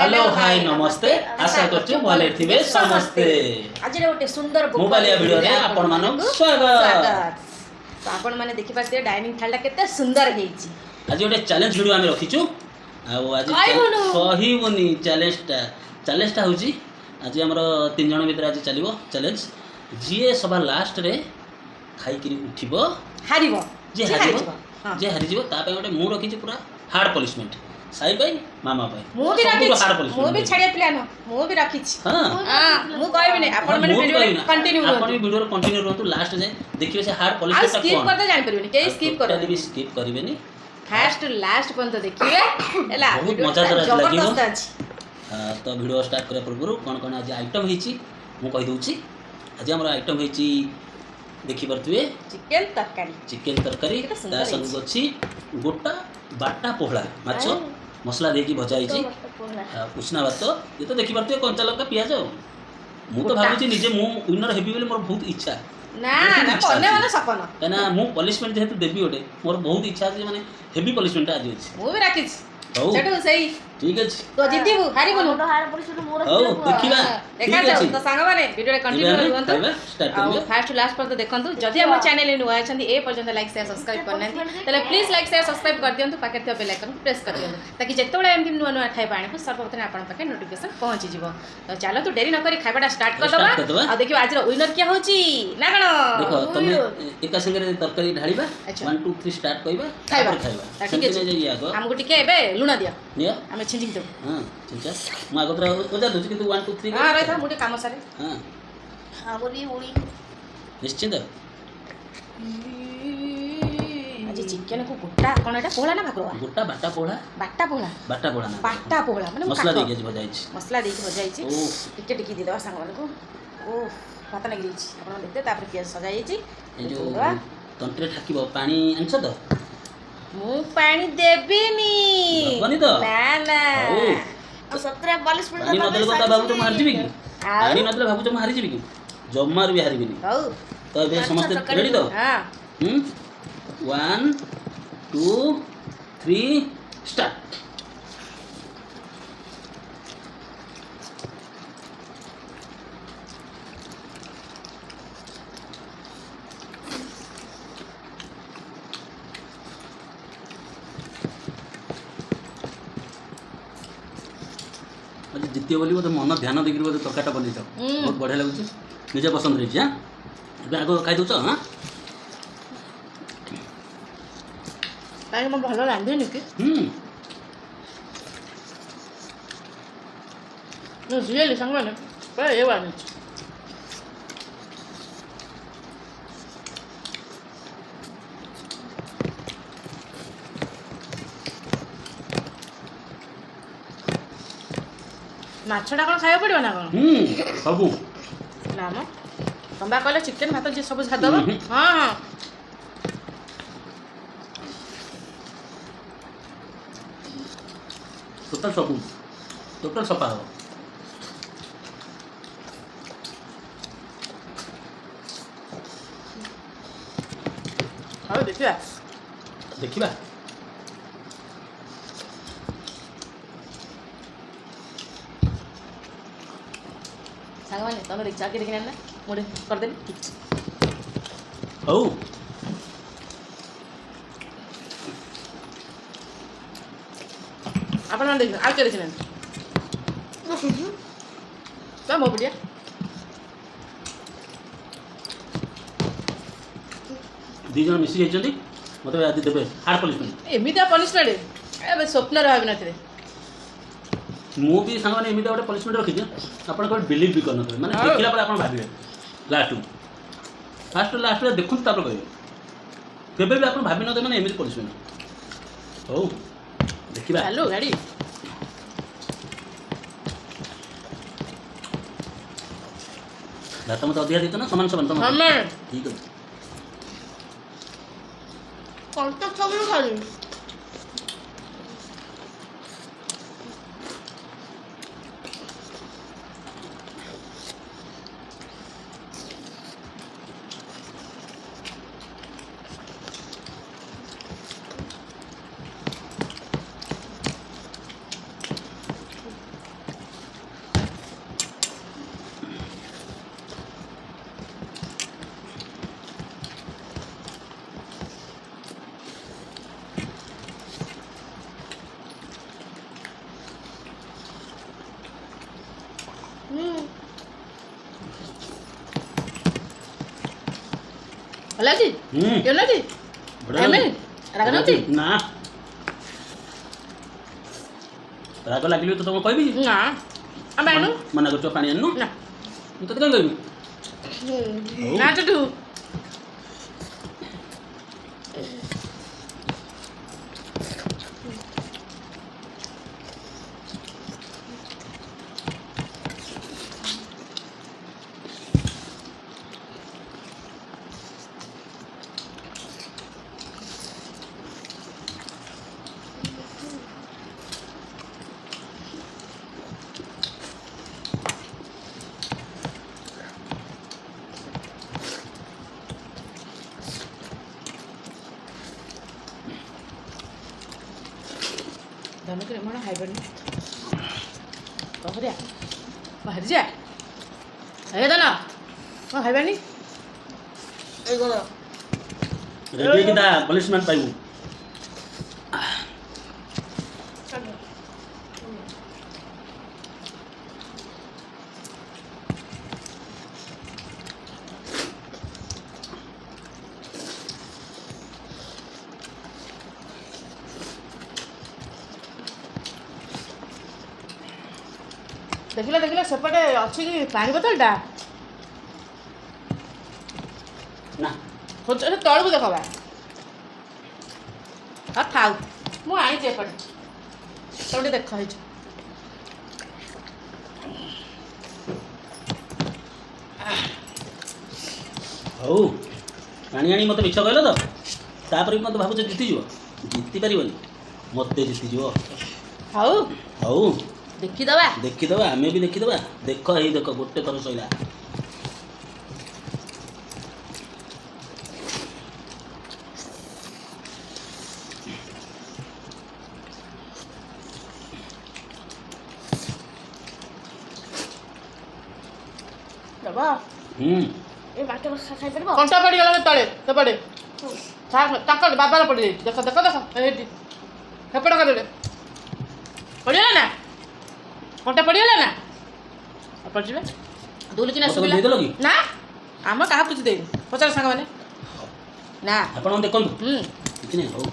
Hello hi नमस्ते आशा करछु भले थिबे समस्ते आज गोटे सुंदर मोबाइल वीडियो रे आपण मानक स्वागत तो आपण माने देखि पाते डाइनिंग थालटा केते सुंदर हेछि। आज गोटे चैलेंज वीडियो आमे रखिछु आ आज कहिबोनी चैलेंजटा होछि आज हमर तीन जण भीतर आज चलिबो चैलेंज जीए सभा लास्ट रे खाइ किरी उठिबो हारिबो जे हारिबो ता पे गोटे मु रखिछु पूरा हार्ड पनिशमेंट साई भाई मामा भाई मु भी रखिछि मु भी छाड़िया प्लान मु भी रखिछि हां मु कहबि नै आपण माने वीडियो कंटिन्यू आपण भी वीडियो कंटिन्यू रहतु लास्ट जाय देखियो से हार्ड पनिशमेंट स्किप करते जानि परबेनी के स्किप कर भी स्किप करिवेनी फर्स्ट लास्ट पर्यंत देखिए एला बहुत मजेदार लागियो जबरदस्त तो वीडियो स्टार्ट करे पूर्व कोन कोन आज आइटम हेछि मु कहि दोछि आज हमर आइटम हेछि देखि परतुए चिकन तरकारी ता संग अछि गोटा बाटा पोहला माछो मसला देकी भजाई उष्णा भात ये तो देखि परतुए कंचा लंका पियाज मु तो भाबुची निजे मु विनर हेबी बोले मोर बहुत इच्छा ना ना कोने माने सपन एना मु पनिशमेंट जेहेतु देबी ओटे मोर बहुत इच्छा जे माने हेवी पनिशमेंट आज अछि मु भी राखिछ हौ सेटु सही ठीक अछि तो जितिबु हारि बोलु तो हार पड़ी सुनो मोर हौ देखिबा देखा जाऊ तो सांग माने वीडियो रे कंटिन्यू करंतु स्टार्ट आ करियो फर्स्ट लास्ट पर तो देखंतु जदि हमर चैनल नु आय छथि ए पर्यंत लाइक शेयर सब्सक्राइब करना तले प्लीज लाइक शेयर सब्सक्राइब कर दियंतु पाके थे बेल आइकन प्रेस कर दियंतु ताकि जेतोळे एमती नुआ नुआ खाइबा आनी सर्वप्रथम आपन पाके नोटिफिकेशन पहुंची जिवो तो चलो तू देरी न करी खाइबाटा स्टार्ट कर दबा आ देखियो आज रो विनर क्या होची ना कण देखो तुम एका संगे तरकारी ढाळीबा 1 2 3 स्टार्ट कइबा खाइबा ठीक है हमको टिके एबे लुणा दियो नियो हमें छिंजी दो हां ठीक है मु आगतरा ओजा दोछि किंतु 1 2 3 हां रहता मुटे काम सारे हां हां बोली उड़ी निश्चित आज चिकन को गोटा कोन एटा पोहला ना भागरवा गोटा बाटा पोहला बाटा पोहला ना बाटा पोहला माने मसला देके भजाई छी मसला देके भजाई छी ओ टिके टिके दे दवा संग वाला को ओ भात लगी छी आपण देखते तापर पियाज सजाई छी ए जो तंत्रे ठाकिबो पानी आनछ तो मु पानी देबिनी बनी तो ना ना और 17 42 मिनट पानी नदल को बाबू तो मार जीबी की पानी नदल बाबू तो मार जीबी की जम्मार भी हारिबिनी हौ तो बे समस्त रेडी तो हां 1 2 3 स्टार्ट आज जितियो बोली बोधे मन ध्यान देखिर बोधे तरकाटा बनै छ बहुत बढ़िया लागुछ निजे पसंद रही हां ଏବେ ଆଗ ଖାଇ ଦଉଛ हां पानी म भलो रांधेनी कि न रियली संग माने पर ए वानी माछटा कोन खाइबा पड़ियो ना कोन सबु ना म तंबा कहले चिकन भात जे सब छाड़ दबा हां हां टोटल सफा हो हां देखिया देखिबा सांग माने तमे रिक्शा के देखिना ना मोडे कर देली ठीक हौ आपण मन देखिना आ के देखिना का मो बिटिया दी जन मिसी जाइछन्ती मते आदि देबे हार्ड पनिशमेंट एमिता पनिशमेंट ए स्वप्न रहबे नथिरे मु भी सांग माने एमिता गोटे पनिशमेंट रखि जे आपण को बिलीव भी करन माने देखिला पर आपण भाबिबे लास्ट फर्स्ट लास्ट रे देखु तापर कहिबे केबे भी आपण भाबि न माने एमिति पनिशमेंट हौ देखिबा हेलो गाड़ी भात मत अधिया दित ना समान समान तम हमें ठीक है कौन तक सब लोग खाली ଭଲ ଅଛି କେମିତି ଅଛି ବଢ଼ିଆ ଏମେ ଲାଗୁଛି। ରାଗ ନଉଛି ନା ରାଗ ଲାଗିଲେ ତ ତମକୁ କହିବି ନା ଆମେ ଆଣୁ ମନା କରୁଛ ପାଣି ଆଣିନୁ ନା ମୁଁ ତତେ କାହିଁ କହିବି ହଉ ନା ତୁ ଧନକରେ ମଣ ଖାଇବନି କ'ଣ କରିବା ବାହାରି ଯା ଏ ଧନ କ'ଣ ଖାଇବାନି এই গো ରେଡ଼ି ହେଇକି ତା ପନିସମେଣ୍ଟ ପାଇବୁ ଦେଖିଲ ଦେଖିଲ ସେପଟେ ଅଛି କି ପାଣି ବୋତଲଟା ନା ତଳକୁ ଦେଖ ବା ହଁ ଥାଉ ମୁଁ ଆଣିଛି ଏପଟେ ତମେ ଦେଖ ହେଇଛି ହଉ ଆଣି ଆଣି ମୋତେ ମିଛ କହିଲ ତ ତାପରେ ବି ମୋତେ ଭାବୁଛ ଜିତିଯିବ ଜିତିପାରିବନି ମୋତେ ଜିତିଯିବ ହଉ ହଉ ଦେଖିଦବା ଦେଖିଦେବା ଆମେ ବି ଦେଖିଦେବା ଦେଖ ହେଇ ଦେଖ ଗୋଟେ ଥର ସଇଲା বাবা ହୁଁ এই মাছটা খাই পারবো କଣ୍ଟା ପଡ଼ିଗଲା ତଳେ ସେପଟେ ତାଙ୍କ ବାବାର ପଡ଼ିଯାଇଛି ଦେଖ ଦେଖ ଦେଖ ଏଇଠି ସେପଟେ କରିଲେ ପଡ଼ିଗଲା ନା କଣ୍ଟା ପଡ଼ିଗଲା ନା ପଡ଼ିଯିବେ ଦୁଲିକିନା ମୋତେ ଶୁଭିଲା ଦେଇଦେଲ କି ନା ଆମ କାହାକୁ କିଛି ଦେଇନି ପଚାର ସାଙ୍ଗମାନେ ନା ଆପଣ ଦେଖନ୍ତୁ ହୁଁ କିଛି ନାହିଁ ହଉ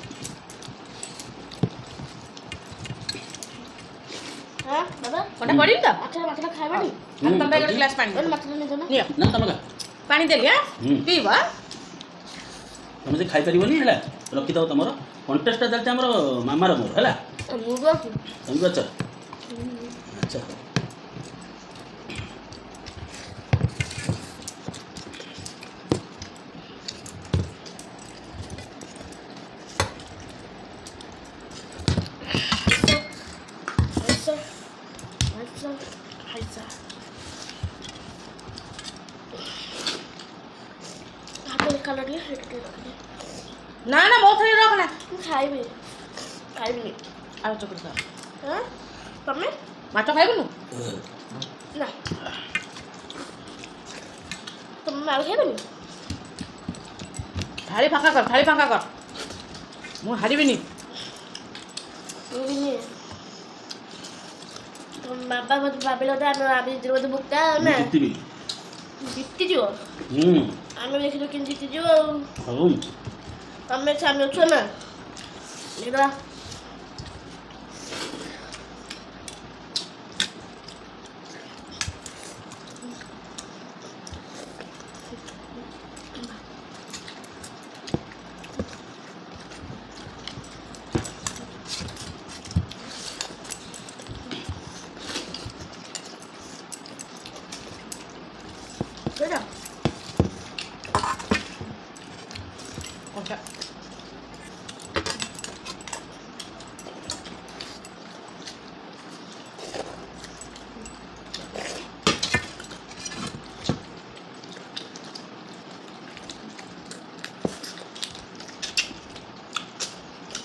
হ্যাঁ দাদা କଣ୍ଟା ପଡ଼ିନି ତ মাছটা খাইবানি ତମ ପାଇଁ ଗୋଟେ ଗ୍ଲାସ୍ ପାଣି ওই মাছটা নিয়ে যাও না ନିଅ ନା ତମେ ଖା ପାଣି ଦେଲି ହଁ ହୁଁ। ପିଇବ ତମେ ଯଦି ଖାଇପାରିବନି ହେଲା ରଖିଥାଉ ତମର କଣ୍ଟେଷ୍ଟଟା ଚାଲିଛି ଆମର ମାମାର ମୋର ହେଲା মুরগি ତମେ ବି ଅଛ ଆଚ୍ଛା আচ্ছা আচ্ছা আচ্ছা হাতের কালার নিয়ে হেঁটে রাখবে ନା ନା ମୋ ଥରେ ରଖ ନା ଖାଇବି ଖାଇବିନି ଆଉ ଚକୁଡ଼ି ଖାଅ হ্যাঁ ତମେ ମାଛ ଖାଇବୁନୁ ନା ତମେ ଆଉ ଖାଇବନି ଥାଳି ଫାଙ୍କା କର ମୁଁ ହାରିବିନି ମୁଁ ତମ ବାବା ମୋତେ ଭାବିଲ ତ ଆମେ ବୋଧେ ବୁକା ନା ଜିତିବି ଜିତିଯିବ ହୁଁ ଆମେ ଦେଖିଲୁ କେମିତି ଜିତିଯିବ ଆଉ ହଉ ତମେ ଆମେ ଅଛୁ ନା ଦେଖିବା Beda. କଣ୍ଟା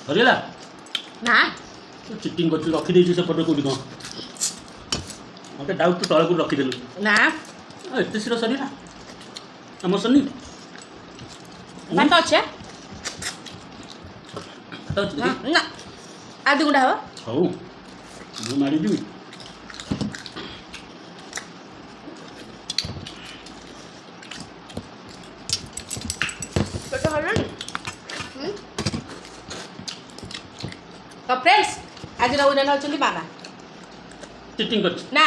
ସରିଗଲା ନା ଚିଟିଂ କରିଛୁ ରଖିଦେଇଛୁ ସେପଟେ କେଉଁଠି କ'ଣ ମୋତେ ଡାଉଟ୍ ତୁ ତଳେ କେଉଁଠି ରଖିଦେଲୁ ନା ଆଉ ଏତେ ଶୀଘ୍ର ସରିଲା ଆମର ସରିନି ଭାତ ଅଛି ଭାତ ଅଛି ଦେଖି ନା ଆଉ ଦି ଗୁଣ୍ଡା ହବ ହଉ ମୁଁ ମାଡ଼ିଯିବି ଆଜିର ୱିନର ହେଉଛନ୍ତି ମାମା। ଚିଟିଂ କରିଛି ନା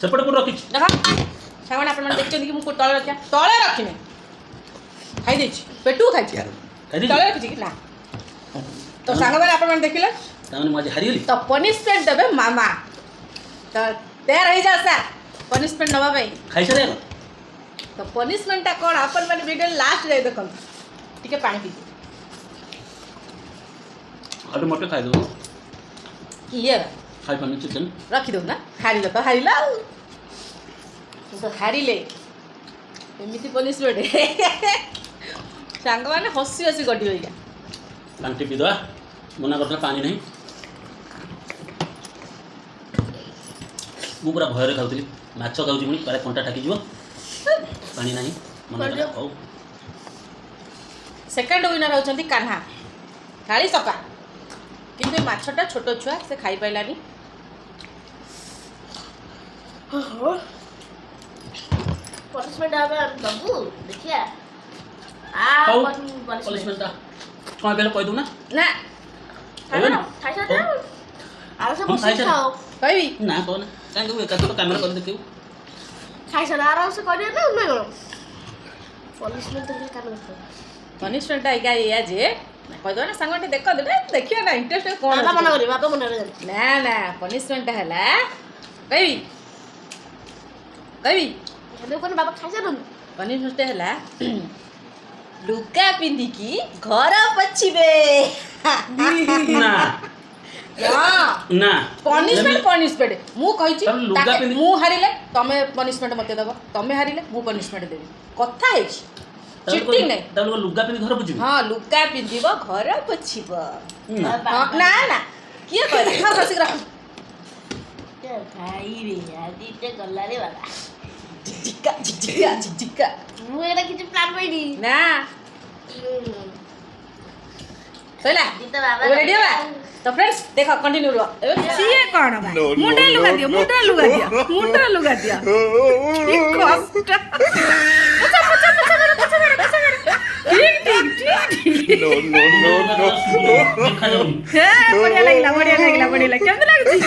ସେପଟେ କୋଉଠି ରଖିଛି ଦେଖ ସାଙ୍ଗମାନେ ଆପଣମାନେ ଦେଖିଛନ୍ତି କି ମୁଁ ତଳେ ରଖିବା ତଳେ ରଖିନି ଖାଇଦେଇଛି ପେଟକୁ ଖାଇଛି ଖାଇଦେଇଛି? ତଳେ ରଖିଛି କି ନା ତ ସାଙ୍ଗମାନେ ଆପଣମାନେ ଦେଖିଲେ ତାମାନେ ମୁଁ ଆଜି ହାରିଗଲି ତ ପନିଶମେଣ୍ଟ ଦେବେ ମାମା। ତ ତୟାର ହେଇଯାଅ ସାର୍ ପନିଶମେଣ୍ଟ ନେବା ପାଇଁ। ଖାଇସାରେ ତ ପନିଶମେଣ୍ଟଟା କ'ଣ ଆପଣମାନେ ଭିଡ଼ିଓ ଲାଷ୍ଟ ଯାଇ ଦେଖନ୍ତୁ। ଟିକେ ପାଣି ପିଇଦିଅ। ଆଉ ମତେ ଖାଇଦେବୁ କିଏ ଖାଇପାରୁନି ଚିକେନ୍ ରଖିଦେବୁ ନା ହାରିଲ ତ ହାରିଲ ଆଉ ତ ହାରିଲେ ଏମିତି ପନିଶମେଣ୍ଟ ସାଙ୍ଗମାନେ ହସି ହସି ଗଡ଼ିବ ଏଇଟା। ପାଣି ଟିକେ ପିଇଦେବା ମନା କରିଥିଲା ପାଣି ନାହିଁ ମୁଁ ପୁରା ଭୟରେ ଖାଉଥିଲି ମାଛ ଖାଉଛି ପୁଣି କାଳେ କଣ୍ଟା ଠାକିଯିବ ପାଣି ନାହିଁ ମନା କଲା ହଉ। ସେକେଣ୍ଡ ୱିନର ହେଉଛନ୍ତି କାହ୍ନା କାଳି ସକା କିନ୍ତୁ ଏ ମାଛଟା ଛୋଟ ଛୁଆ ସେ ଖାଇପାରିଲାନି। ପନିଶମେଣ୍ଟ ଆମେ ଦବୁ ଦେଖିଆ ହଉ ପନିଶମେଣ୍ଟଟା କ'ଣ କହିଲେ କହିଦେବୁ ନା ନା କହିବେନି? ଖାଇସାରିଲେ ଆଉ ସବୁ ହଁ, ବସିକି ଖାଇସାରିଲେ। ଖାଅ କହିବି ନା କହନା କାହିଁକି ଏକାଥର କ୍ୟାମେରା କରି ଦେଖିବୁ ଖାଇସାରିଲେ ଆରାମସେ କରିବା ନା ନା କ'ଣ ପନିଶମେଣ୍ଟ ଦେଲେ କାମ ଦେଖ ପନିଶମେଣ୍ଟଟା ଏଇକା ଏଇଆ ଯେ କହିଦେବା ନା ସାଙ୍ଗମାନେ ଦେଖନ୍ତୁ ଦେଖିବା ନା ଇଣ୍ଟରେଷ୍ଟ କ'ଣ ବାପା ମନା ଅଛି? କରିବେ ବାପା ମନା କରିବେ ନା ନା ପନିଶମେଣ୍ଟଟା ହେଲା କହିବି କହିବି ହେଲେ କ'ଣ ବାପା ଖାଇସାରନ୍ତୁ ପନିଶମେଣ୍ଟଟା ହେଲା ଲୁଗା ପିନ୍ଧିକି ଘର ପୋଛିବେ। ନା ନା ପନିଶମେଣ୍ଟ ପନିଶମେଣ୍ଟ ମୁଁ କହିଛି ତମେ ଲୁଗା ତାକେ ପିନ୍ଧି- ମୁଁ ହାରିଲେ ତମେ ପନିଶମେଣ୍ଟ ମୋତେ ଦେବ ତମେ ହାରିଲେ ମୁଁ ପନିଶମେଣ୍ଟ ଦେବି କଥା ହେଇଛି ଚିଟିଂ ନାହିଁ। ତାହେଲେ ଲୁଗା ପିନ୍ଧି ଘର ବୁଝିବି ହଁ ଲୁଗା ପିନ୍ଧିବ ଘର ପୋଛିବ। ନା ହଁ, ନା ନା କିଏ କହିଲେ ହଁ ଶୀଘ୍ର ଭାଇରେ ଆଜି ଟେ ଗଲାରେ ବାବା ଝିଝିକା ଝିଝିକା ଝିଝିକା ମୁଁ ଏଇଟା କିଛି ପ୍ଲାନ୍ ପାଇନି ନା ସଇଲା ଗୀତ ବାବା ଏବେ ରେଡି ହବା ତ ଫ୍ରେଣ୍ଡସ୍ ଦେଖ କଣ୍ଟିନ୍ୟୁ ରୁହ ଏବେ ସିଏ କ'ଣ ମୁଣ୍ଡରେ ଲୁଗା ଦିଅ ମୁଣ୍ଡରେ ଲୁଗା ଦିଅ ମୁଣ୍ଡରେ ଲୁଗା ଦିଅ କି କଷ୍ଟ ପଛା ପଛା ପଛା ମାର ପଛା ମାର ପଛା ମାର ଠିକ ଠିକ ଠିକ ଦେଖାଯାଉନି ହେ ବଢିଆ ଲାଗିଲା କେମିତି ଲାଗୁଛି କେମିତି ଲାଗୁଛି